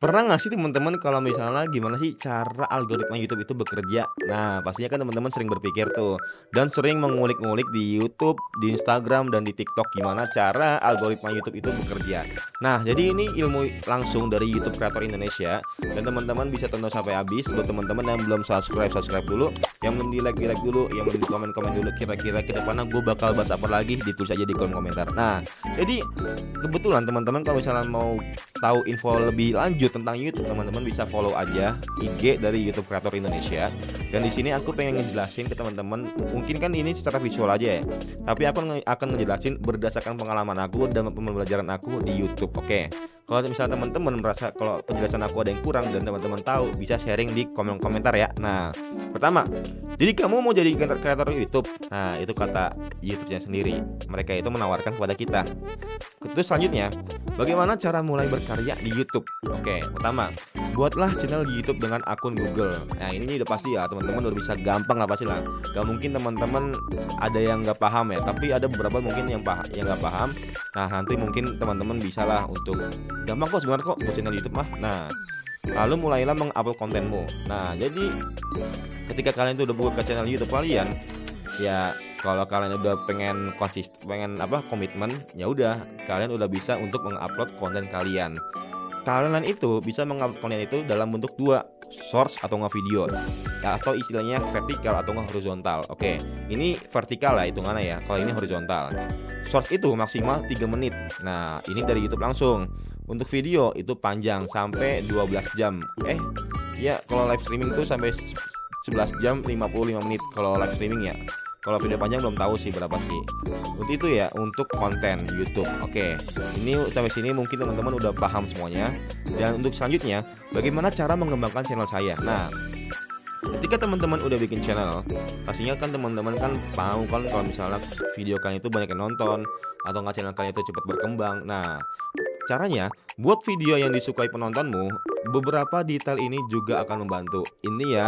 Pernah nggak sih teman-teman kalau misalnya gimana sih cara algoritma YouTube itu bekerja? Nah, pastinya kan teman-teman sering berpikir tuh dan sering mengulik-ngulik di YouTube, di Instagram, dan di TikTok gimana cara algoritma YouTube itu bekerja. Nah, jadi ini ilmu langsung dari YouTube Creator Indonesia dan teman-teman bisa tonton sampai habis. Buat teman-teman yang belum subscribe, subscribe dulu. Yang belum di-like dulu. Yang belum di-komen dulu. Kira-kira ke depannya gue bakal bahas apa lagi, ditulis aja di kolom komentar. Nah, jadi kebetulan teman-teman kalau misalnya mau tahu info lebih lanjut tentang YouTube, teman-teman bisa follow aja IG dari YouTube Creator Indonesia. Dan di sini aku pengen ngejelasin ke teman-teman, mungkin kan ini secara visual aja ya, tapi aku akan ngejelasin berdasarkan pengalaman aku dan pembelajaran aku di YouTube. Oke. Kalau misalnya teman-teman merasa kalau penjelasan aku ada yang kurang dan teman-teman tahu, bisa sharing di kolom komentar ya. Nah, pertama, jadi kamu mau jadi kreator YouTube? Nah, itu kata YouTube-nya sendiri. Mereka itu menawarkan kepada kita. Terus selanjutnya, bagaimana cara mulai berkarya di YouTube? Oke, pertama, buatlah channel di YouTube dengan akun Google. Nah, ini udah pasti ya, teman-teman udah bisa gampang lah pasti lah. Gak mungkin teman-teman ada yang nggak paham ya, tapi ada beberapa mungkin yang nggak paham. Nah, nanti mungkin teman-teman bisa lah untuk gampang kok sebenarnya kok buat channel YouTube mah. Nah, lalu mulailah mengupload kontenmu. Nah, jadi ketika kalian tuh udah buka channel YouTube kalian, ya kalau kalian udah pengen pengen apa komitmen, ya udah kalian udah bisa untuk mengupload konten kalian. Kalian itu bisa mengupload konten itu dalam bentuk dua, source atau nggak video, ya, atau istilahnya vertikal atau nggak horizontal. Oke, ini vertikal lah hitungannya ya. Kalau ini horizontal, source itu maksimal 3 menit. Nah, ini dari YouTube langsung. Untuk video itu panjang sampai 12 jam. Ya kalau live streaming tuh sampai 11 jam 55 menit kalau live streaming ya. Kalau video panjang belum tahu sih berapa sih. Untuk itu ya, untuk konten YouTube. Oke, ini sampai sini mungkin teman-teman udah paham semuanya. Dan untuk selanjutnya, bagaimana cara mengembangkan channel saya? Nah, ketika teman-teman udah bikin channel, pastinya kan teman-teman kan mau kan kalau misalnya video kalian itu banyak yang nonton atau nggak channel kalian itu cepat berkembang. Nah, caranya buat video yang disukai penontonmu, beberapa detail ini juga akan membantu. Ini ya,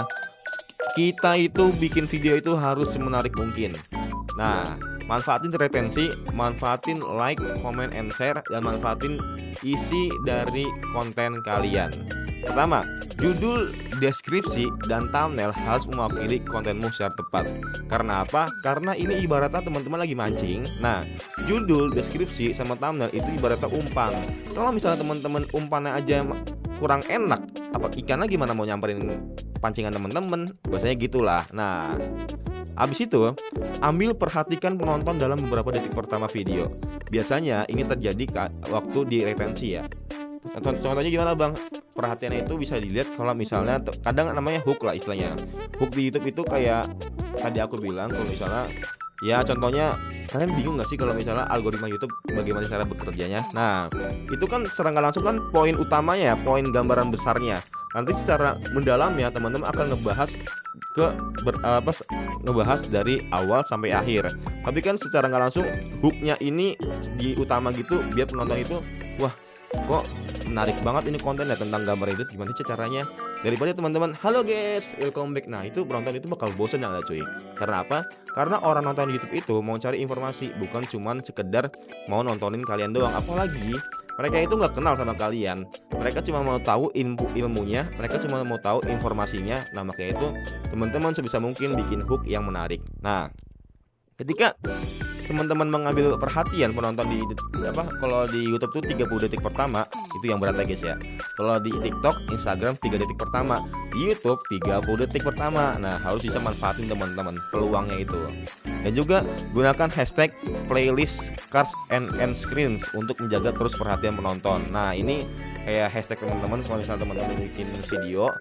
kita itu bikin video itu harus semenarik mungkin. Nah, manfaatin retensi, manfaatin like, comment, and share, dan manfaatin isi dari konten kalian. Pertama, judul, deskripsi, dan thumbnail harus mewakili kontenmu secara tepat. Karena apa? Karena ini ibaratnya teman-teman lagi mancing. Nah, judul, deskripsi, sama thumbnail itu ibaratnya umpan. Kalau misalnya teman-teman umpannya aja kurang enak, apa ikannya gimana mau nyamperin pancingan teman-teman? Biasanya gitulah. Nah, abis itu, perhatikan penonton dalam beberapa detik pertama video. Biasanya ini terjadi waktu di retensi ya. Contohnya gimana bang? Perhatiannya itu bisa dilihat kalau misalnya kadang namanya hook lah istilahnya. Hook di YouTube itu kayak tadi aku bilang, kalau misalnya ya contohnya, kalian bingung gak sih kalau misalnya algoritma YouTube bagaimana cara bekerjanya? Nah, itu kan secara nggak langsung kan poin utamanya, poin gambaran besarnya. Nanti secara mendalam ya teman-teman akan ngebahas ngebahas dari awal sampai akhir. Tapi kan secara nggak langsung hooknya ini di utama gitu biar penonton itu wah, kok menarik banget ini kontennya tentang gambar itu, gimana sih caranya, daripada teman-teman halo guys welcome back. Nah, itu penonton itu bakal bosen ya cuy. Karena apa? Karena orang nonton di YouTube itu mau cari informasi, bukan cuman sekedar mau nontonin kalian doang. Apalagi mereka itu nggak kenal sama kalian, mereka cuma mau tahu ilmunya, mereka cuma mau tahu informasinya. Nah, makanya itu teman-teman sebisa mungkin bikin hook yang menarik. Nah, ketika teman-teman mengambil perhatian penonton di kalau di YouTube tuh 30 detik pertama itu yang berat ya guys ya. Kalau di TikTok, Instagram 3 detik pertama, di YouTube 30 detik pertama. Nah, harus bisa manfaatin teman-teman peluangnya itu. Dan juga gunakan hashtag playlist cards and end screens untuk menjaga terus perhatian penonton. Nah, ini kayak hashtag teman-teman kalau misalnya teman-teman bikin video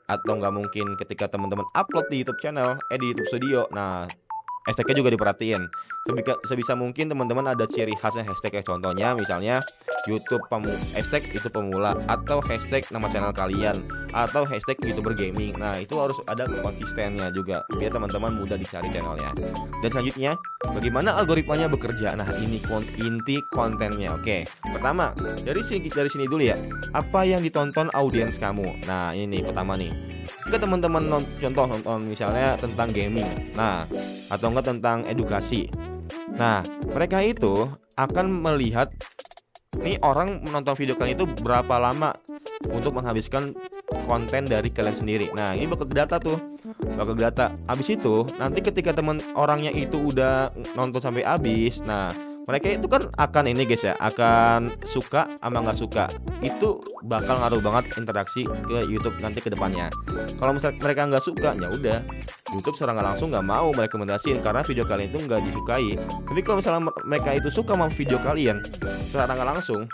atau nggak mungkin ketika teman-teman upload di YouTube channel, di YouTube Studio. Nah, hashtagnya juga diperhatiin. Sebisa mungkin teman-teman ada ciri khasnya hashtag ya. Contohnya misalnya YouTube hashtag YouTube pemula, atau hashtag nama channel kalian, atau hashtag YouTuber gaming. Nah, itu harus ada konsistennya juga biar teman-teman mudah dicari channelnya. Dan selanjutnya, bagaimana algoritmanya bekerja? Nah, ini inti kontennya. Oke, pertama dari sini dulu ya. Apa yang ditonton audiens kamu? Nah, ini pertama nih. Jika teman-teman nonton misalnya tentang gaming, nah, atau enggak tentang edukasi. Nah, mereka itu akan melihat nih orang menonton video kalian itu berapa lama. untuk menghabiskan konten dari kalian sendiri. Nah, ini bakal ke data tuh, bakal ke data. Habis itu nanti ketika teman orangnya itu udah nonton sampai habis, nah mereka itu kan akan ini guys ya, akan suka sama nggak suka. Itu bakal ngaruh banget interaksi ke YouTube nanti ke depannya. Kalau misalnya mereka nggak suka, ya udah YouTube secara nggak langsung nggak mau merekomendasiin karena video kalian itu nggak disukai. Tapi kalau misalnya mereka itu suka sama video kalian, secara nggak langsung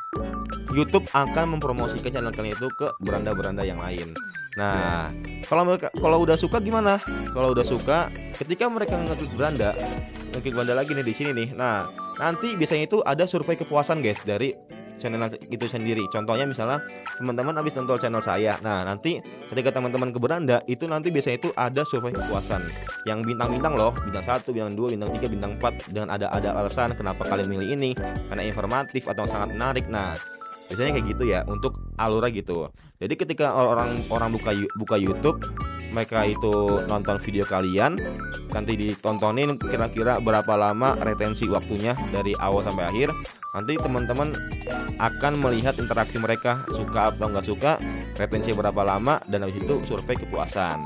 YouTube akan mempromosikan channel kalian itu ke beranda-beranda yang lain. Nah, kalau udah suka gimana? Kalau udah suka, ketika mereka ngeklik beranda lagi nih di sini nih. Nah, nanti biasanya itu ada survei kepuasan guys dari channel itu sendiri. Contohnya misalnya teman-teman habis nonton channel saya. Nah, nanti ketika teman-teman ke beranda itu nanti biasanya itu ada survei kepuasan yang bintang-bintang loh, bintang 1, bintang 2, bintang 3, bintang 4 dengan ada alasan kenapa kalian milih ini, karena informatif atau sangat menarik. Nah, biasanya kayak gitu ya untuk alurnya gitu. Jadi ketika orang buka YouTube, mereka itu nonton video kalian, nanti ditontonin kira-kira berapa lama retensi waktunya dari awal sampai akhir. Nanti teman-teman akan melihat interaksi mereka, suka atau nggak suka, retensi berapa lama, dan habis itu survei kepuasan.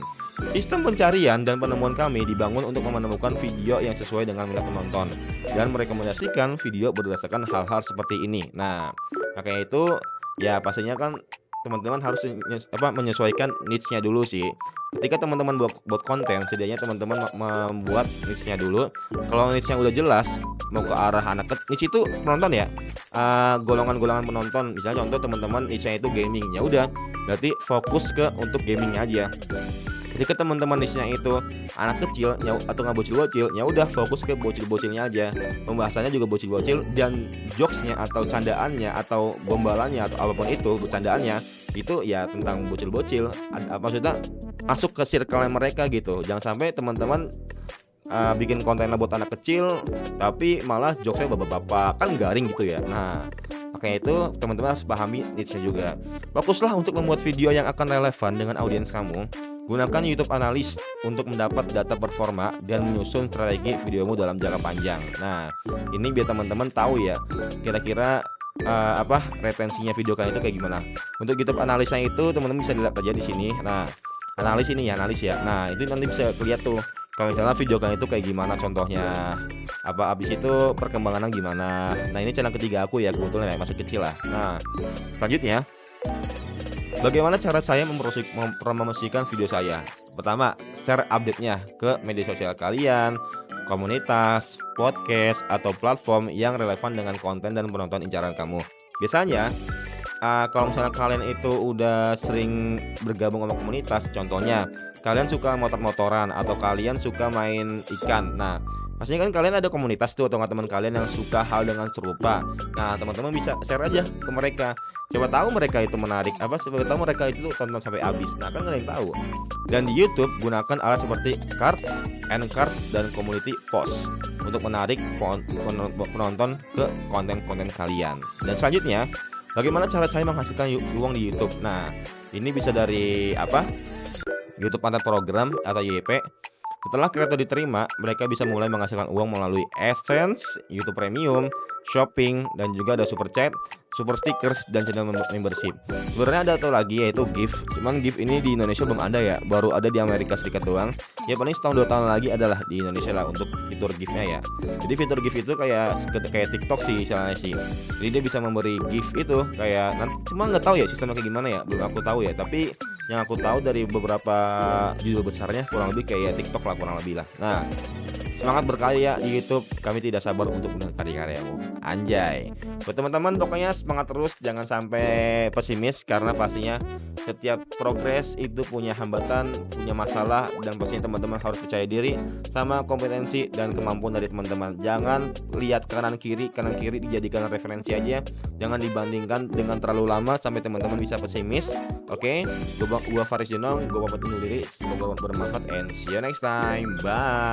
Sistem pencarian dan penemuan kami dibangun untuk menemukan video yang sesuai dengan minat penonton dan merekomendasikan video berdasarkan hal-hal seperti ini. Nah, makanya itu ya pastinya kan teman-teman harus menyesuaikan niche-nya dulu sih. Ketika teman-teman buat konten, setidaknya teman-teman membuat niche-nya dulu. Kalau niche-nya udah jelas mau ke arah niche itu penonton ya, golongan-golongan penonton. Misalnya contoh teman-teman niche-nya itu gaming, ya udah berarti fokus ke untuk gamingnya aja. Ketika teman-teman niche-nya itu anak kecil atau nggak bocil-bocil, ya udah fokus ke bocil-bocilnya aja. Pembahasannya juga bocil-bocil dan jokesnya atau candaannya atau gombalannya atau apapun itu bercandaannya itu ya tentang bocil-bocil. Maksudnya masuk ke circle mereka gitu. Jangan sampai teman-teman bikin konten buat anak kecil tapi malah jokesnya bapak-bapak, kan garing gitu ya. Nah, makanya itu teman-teman harus pahami niche-nya juga. Fokuslah untuk membuat video yang akan relevan dengan audiens kamu. Gunakan YouTube Analytics untuk mendapat data performa dan menyusun strategi videomu dalam jangka panjang. Nah, ini biar teman-teman tahu ya kira-kira retensinya video kalian itu kayak gimana. Untuk YouTube Analytics-nya itu teman-teman bisa dilihat aja di sini. Nah, analis ya. Nah, itu nanti bisa lihat tuh kalau misalnya video kalian itu kayak gimana contohnya. Abis itu perkembangannya gimana. Nah, ini channel ketiga aku ya, kebetulan ya masih kecil lah. Nah, selanjutnya bagaimana cara saya mempromosikan video saya? Pertama, share update-nya ke media sosial kalian, komunitas, podcast, atau platform yang relevan dengan konten dan penonton incaran kamu. Biasanya, kalau misalnya kalian itu udah sering bergabung sama komunitas, contohnya kalian suka motor-motoran atau kalian suka main ikan. Nah, pastinya kan kalian ada komunitas tuh atau teman kalian yang suka hal dengan serupa. Nah, teman-teman bisa share aja ke mereka. Coba tahu mereka itu menarik siapa tahu mereka itu tonton sampai habis. Nah, kan kalian tahu. Dan di YouTube gunakan alat seperti cards, end cards, dan community post untuk menarik penonton ke konten-konten kalian. Dan selanjutnya, bagaimana cara saya menghasilkan uang di YouTube? Nah, ini bisa dari YouTube Partner Program atau YP. Setelah kreator diterima, mereka bisa mulai menghasilkan uang melalui AdSense, YouTube Premium, Shopping, dan juga ada Super Chat, Super Stickers, dan channel membership. Sebenarnya ada satu lagi yaitu gift. Cuman gift ini di Indonesia belum ada ya, baru ada di Amerika Serikat doang. Ya paling setahun 2 tahun lagi adalah di Indonesia lah untuk fitur giftnya ya. Jadi fitur gift itu kayak TikTok sih istilahnya sih. Jadi dia bisa memberi gift itu kayak cuma nggak tahu ya sistemnya kayak gimana ya, belum aku tahu ya. Tapi yang aku tahu dari beberapa judul besarnya kurang lebih kayak TikTok lah kurang lebih lah. Nah, semangat berkarya di YouTube, kami tidak sabar untuk melihat karya-karyamu. Anjay. Buat teman-teman pokoknya semangat terus, jangan sampai pesimis karena pastinya setiap progres itu punya hambatan, punya masalah, dan pastinya teman-teman harus percaya diri sama kompetensi dan kemampuan dari teman-teman. Jangan lihat kanan kiri dijadikan referensi aja. Jangan dibandingkan dengan terlalu lama sampai teman-teman bisa pesimis. Oke, gua Faris Junong, gua pamit undur diri. Semoga bermanfaat and see you next time. Bye.